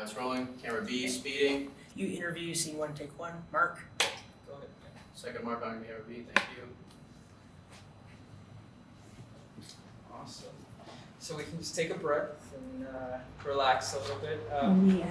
It's rolling. Camera B, speeding. You interview, scene one, take one. Mark. Go ahead. Second mark on camera B, thank you. Awesome. So we can just take a breath and relax a little bit. Yeah.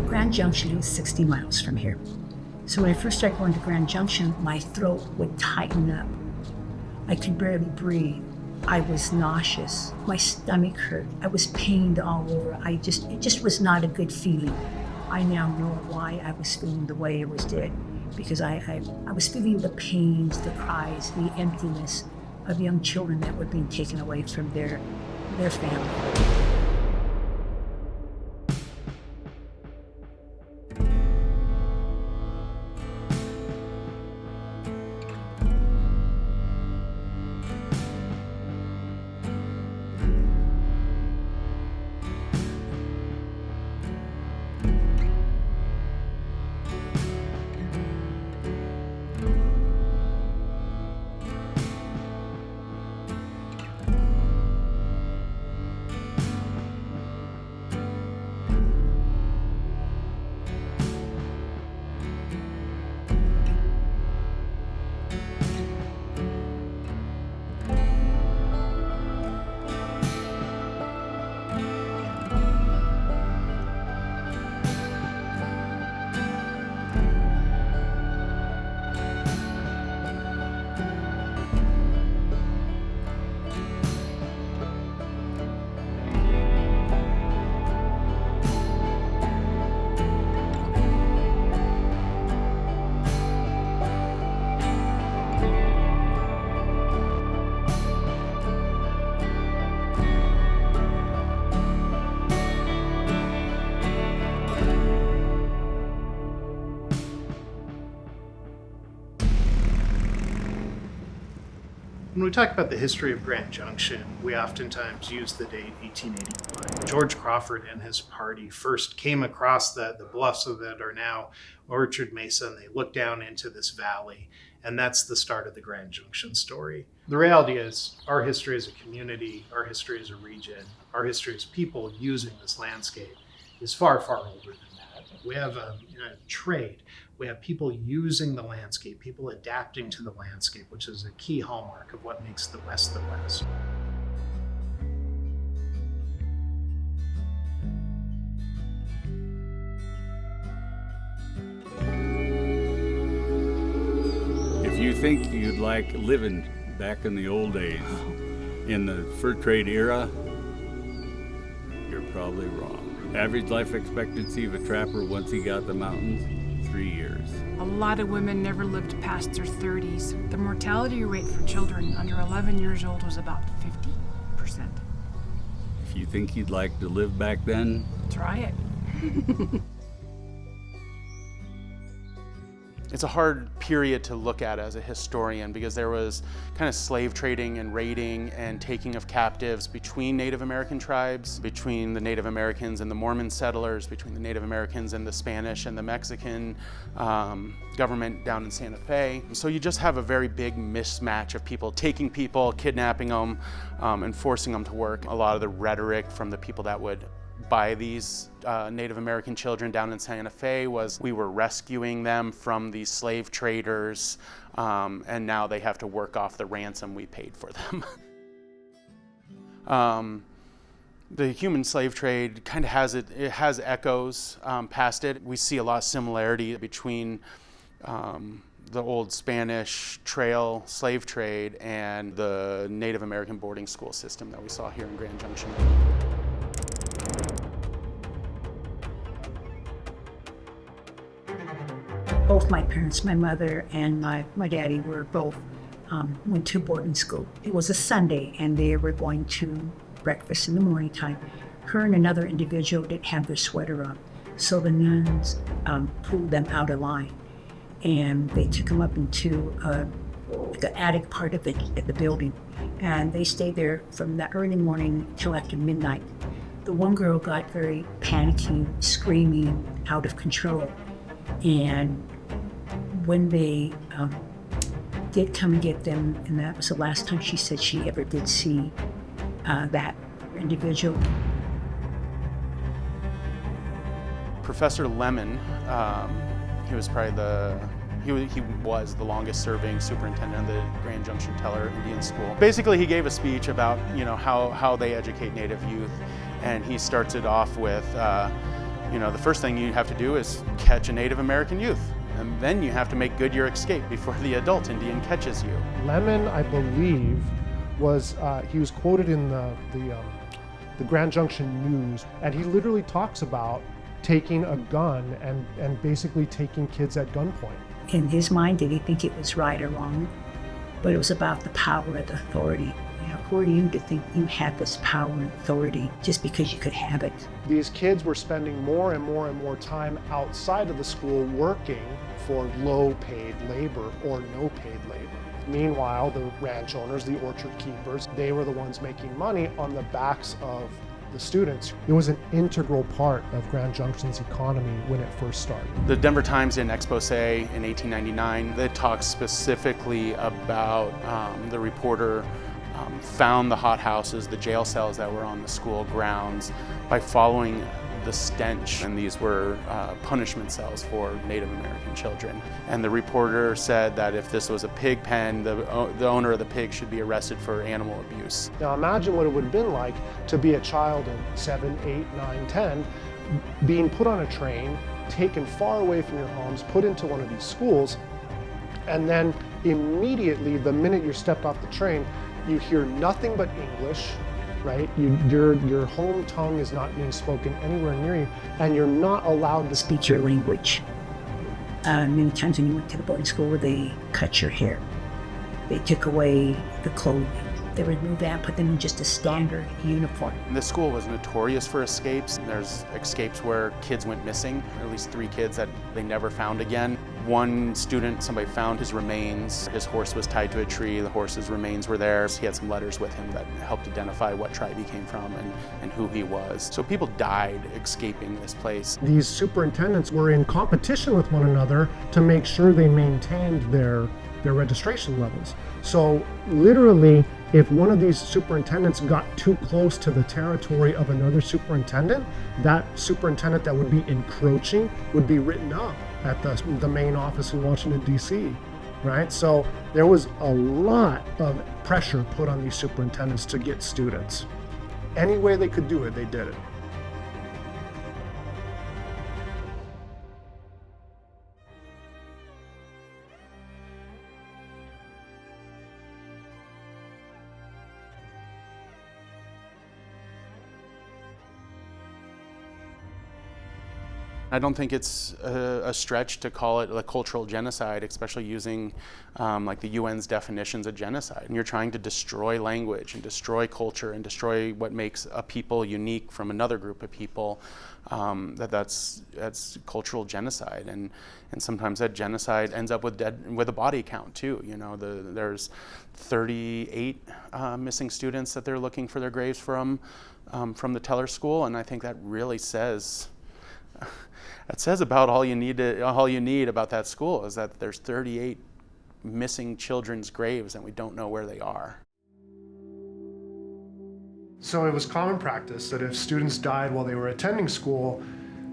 Grand Junction was 60 miles from here. So when I first started going to Grand Junction, my throat would tighten up. I could barely breathe. I was nauseous. My stomach hurt. I was pained all over. It just was not a good feeling. I now know why I was feeling the way I was did, because I was feeling the pains, the cries, the emptiness of young children that were being taken away from their family. When we talk about the history of Grand Junction, we oftentimes use the date 1881. George Crawford and his party first came across the bluffs of that are now Orchard Mesa, and they looked down into this valley, and that's the start of the Grand Junction story. The reality is, our history as a community, our history as a region, our history as people using this landscape is far, far older than that. We have a trade. We have people using the landscape, people adapting to the landscape, which is a key hallmark of what makes the West the West. If you think you'd like living back in the old days, in the fur trade era, you're probably wrong. Average life expectancy of a trapper once he got the mountains, 3 years. A lot of women never lived past their 30s. The mortality rate for children under 11 years old was about 50%. If you think you'd like to live back then, Try it. It's a hard period to look at as a historian because there was kind of slave trading and raiding and taking of captives between Native American tribes, between the Native Americans and the Mormon settlers, between the Native Americans and the Spanish and the Mexican government down in Santa Fe. So you just have a very big mismatch of people taking people, kidnapping them, and forcing them to work. A lot of the rhetoric from the people that would buy these Native American children down in Santa Fe was we were rescuing them from these slave traders, and now they have to work off the ransom we paid for them. The human slave trade kind of has echoes past it. We see a lot of similarity between the old Spanish trail slave trade and the Native American boarding school system that we saw here in Grand Junction. Both my parents, my mother and my daddy, went to boarding school. It was a Sunday and they were going to breakfast in the morning time. Her and another individual didn't have their sweater on, so the nuns pulled them out of line and they took them up into the attic part of the building, and they stayed there from that early morning till after midnight. The one girl got very panicky, screaming, out of control. And when they did come and get them, and that was the last time she said she ever did see that individual. Professor Lemon, he was probably he was the longest serving superintendent of the Grand Junction Teller Indian School. Basically, he gave a speech about, you know, how they educate Native youth, and he starts it off with, you know, the first thing you have to do is catch a Native American youth, and then you have to make good your escape before the adult Indian catches you. Lemon, I believe, was he was quoted in the Grand Junction News, and he literally talks about taking a gun and basically taking kids at gunpoint. In his mind, did he think it was right or wrong? But it was about the power and the authority. You know, who are you to think you had this power and authority just because you could have it? These kids were spending more and more and more time outside of the school working for low-paid labor or no-paid labor. Meanwhile, the ranch owners, the orchard keepers, they were the ones making money on the backs of the students. It was an integral part of Grand Junction's economy when it first started. The Denver Times in Expose in 1899, they talked specifically about the reporter found the hothouses, the jail cells that were on the school grounds by following the stench, and these were punishment cells for Native American children. And the reporter said that if this was a pig pen, the owner of the pig should be arrested for animal abuse. Now imagine what it would have been like to be a child of 7, 8, 9, 10, being put on a train, taken far away from your homes, put into one of these schools, and then immediately, the minute you stepped off the train, you hear nothing but English, right? Your home tongue is not being spoken anywhere near you, and you're not allowed to Speak your language. Many times when you went to the boarding school, they cut your hair. They took away the clothing. They removed that, put them in just a standard uniform. This school was notorious for escapes. There's escapes where kids went missing, at least 3 kids that they never found again. One student, somebody found his remains. His horse was tied to a tree. The horse's remains were there. He had some letters with him that helped identify what tribe he came from and who he was. So people died escaping this place. These superintendents were in competition with one another to make sure they maintained their registration levels. So literally, if one of these superintendents got too close to the territory of another superintendent, that superintendent that would be encroaching would be written up at the main office in Washington, D.C., right? So there was a lot of pressure put on these superintendents to get students. Any way they could do it, they did it. I don't think it's a stretch to call it a cultural genocide, especially using like the UN's definitions of genocide. And you're trying to destroy language and destroy culture and destroy what makes a people unique from another group of people. That's cultural genocide, and sometimes that genocide ends up with a body count too. You know, there's 38 missing students that they're looking for their graves from the Teller School, and I think that really says. It says about all you need about that school is that there's 38 missing children's graves and we don't know where they are. So it was common practice that if students died while they were attending school,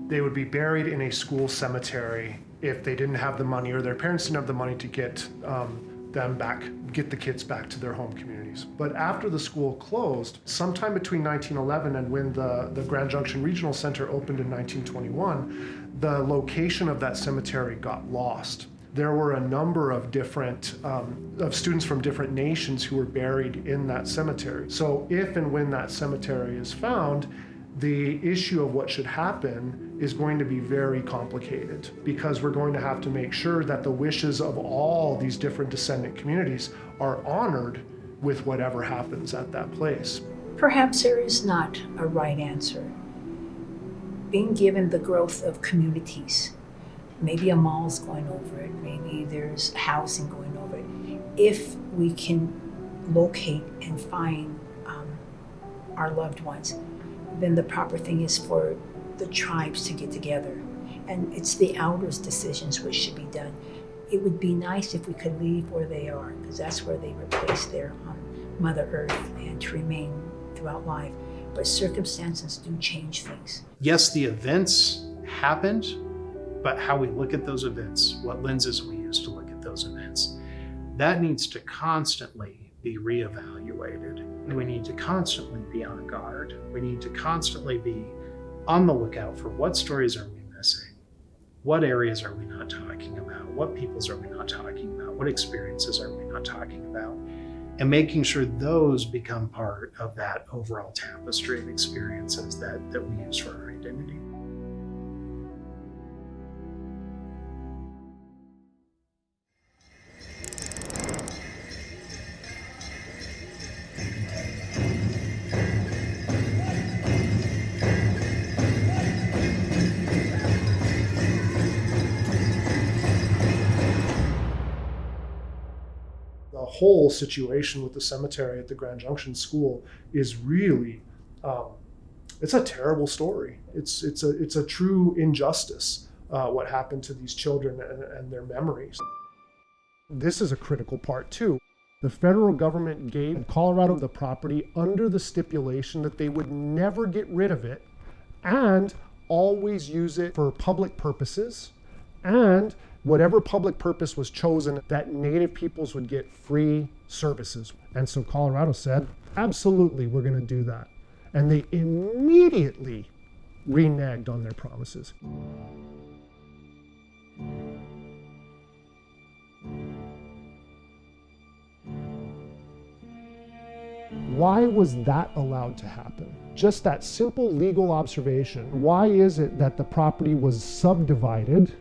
they would be buried in a school cemetery if they didn't have the money or their parents didn't have the money to get the kids back to their home communities. But after the school closed, sometime between 1911 and when the Grand Junction Regional Center opened in 1921, the location of that cemetery got lost. There were a number of different of students from different nations who were buried in that cemetery. So if and when that cemetery is found, the issue of what should happen is going to be very complicated because we're going to have to make sure that the wishes of all these different descendant communities are honored with whatever happens at that place. Perhaps there is not a right answer. Being given the growth of communities, maybe a mall's going over it, maybe there's housing going over it. If we can locate and find our loved ones, then the proper thing is for the tribes to get together. And it's the elders' decisions which should be done. It would be nice if we could leave where they are, because that's where they were placed there on Mother Earth and to remain throughout life. But circumstances do change things. Yes, the events happened, but how we look at those events, what lenses we use to look at those events, that needs to constantly be reevaluated. We need to constantly be on guard. We need to constantly be on the lookout for what stories are we missing? What areas are we not talking about? What peoples are we not talking about? What experiences are we not talking about? And making sure those become part of that overall tapestry of experiences that we use for our identity. The whole situation with the cemetery at the Grand Junction School is really, it's a terrible story. It's a true injustice, what happened to these children and their memories. This is a critical part too. The federal government gave Colorado the property under the stipulation that they would never get rid of it and always use it for public purposes, and whatever public purpose was chosen, that Native peoples would get free services. And so Colorado said, absolutely, we're going to do that. And they immediately reneged on their promises. Why was that allowed to happen? Just that simple legal observation. Why is it that the property was subdivided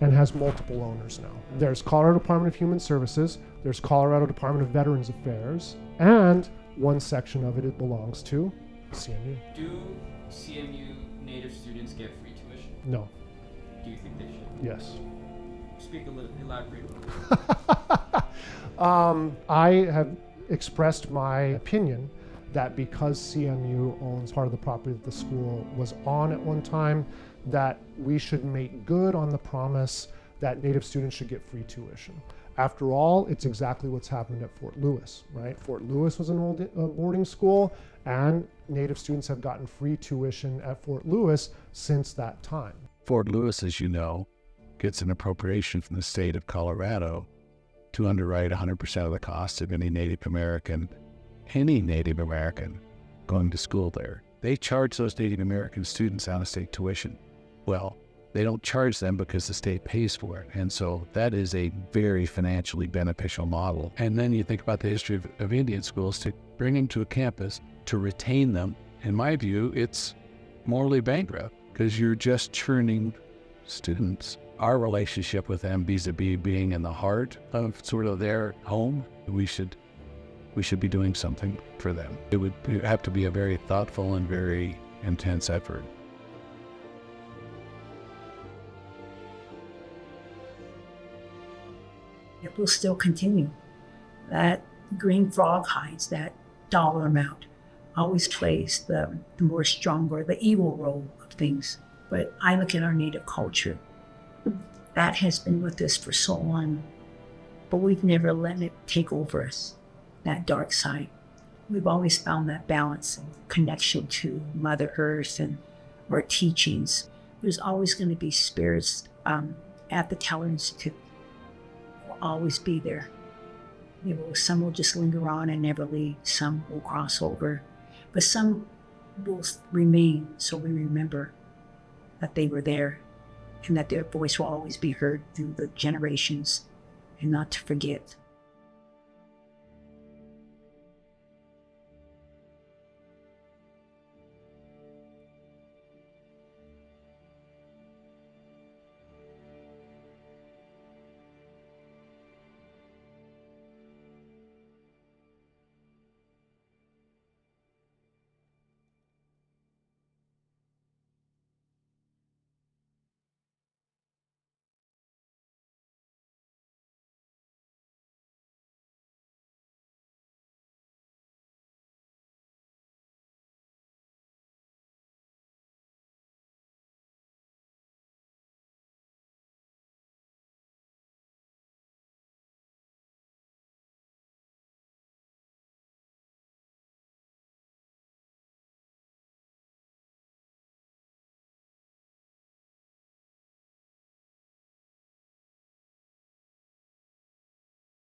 and has multiple owners now? There's Colorado Department of Human Services, there's Colorado Department of Veterans Affairs, and one section of it belongs to CMU. Do CMU Native students get free tuition? No. Do you think they should? Yes. Speak a little, elaborate. I have expressed my opinion that because CMU owns part of the property that the school was on at one time, that we should make good on the promise that Native students should get free tuition. After all, it's exactly what's happened at Fort Lewis, right? Fort Lewis was an old boarding school, and Native students have gotten free tuition at Fort Lewis since that time. Fort Lewis, as you know, gets an appropriation from the state of Colorado to underwrite 100% of the cost of any Native American going to school there. They charge those Native American students out-of-state tuition. Well, they don't charge them because the state pays for it. And so that is a very financially beneficial model. And then you think about the history of Indian schools, to bring them to a campus, to retain them. In my view, it's morally bankrupt because you're just churning students. Our relationship with them vis-a-vis being in the heart of sort of their home, we should be doing something for them. It would have to be a very thoughtful and very intense effort. It will still continue. That green frog hides, that dollar amount, always plays the more stronger, the evil role of things. But I look at our Native culture. That has been with us for so long, but we've never let it take over us, that dark side. We've always found that balance and connection to Mother Earth and our teachings. There's always going to be spirits at the Teller Institute. Will always be there. Some will just linger on and never leave. Some will cross over, but some will remain, so we remember that they were there and that their voice will always be heard through the generations, and not to forget.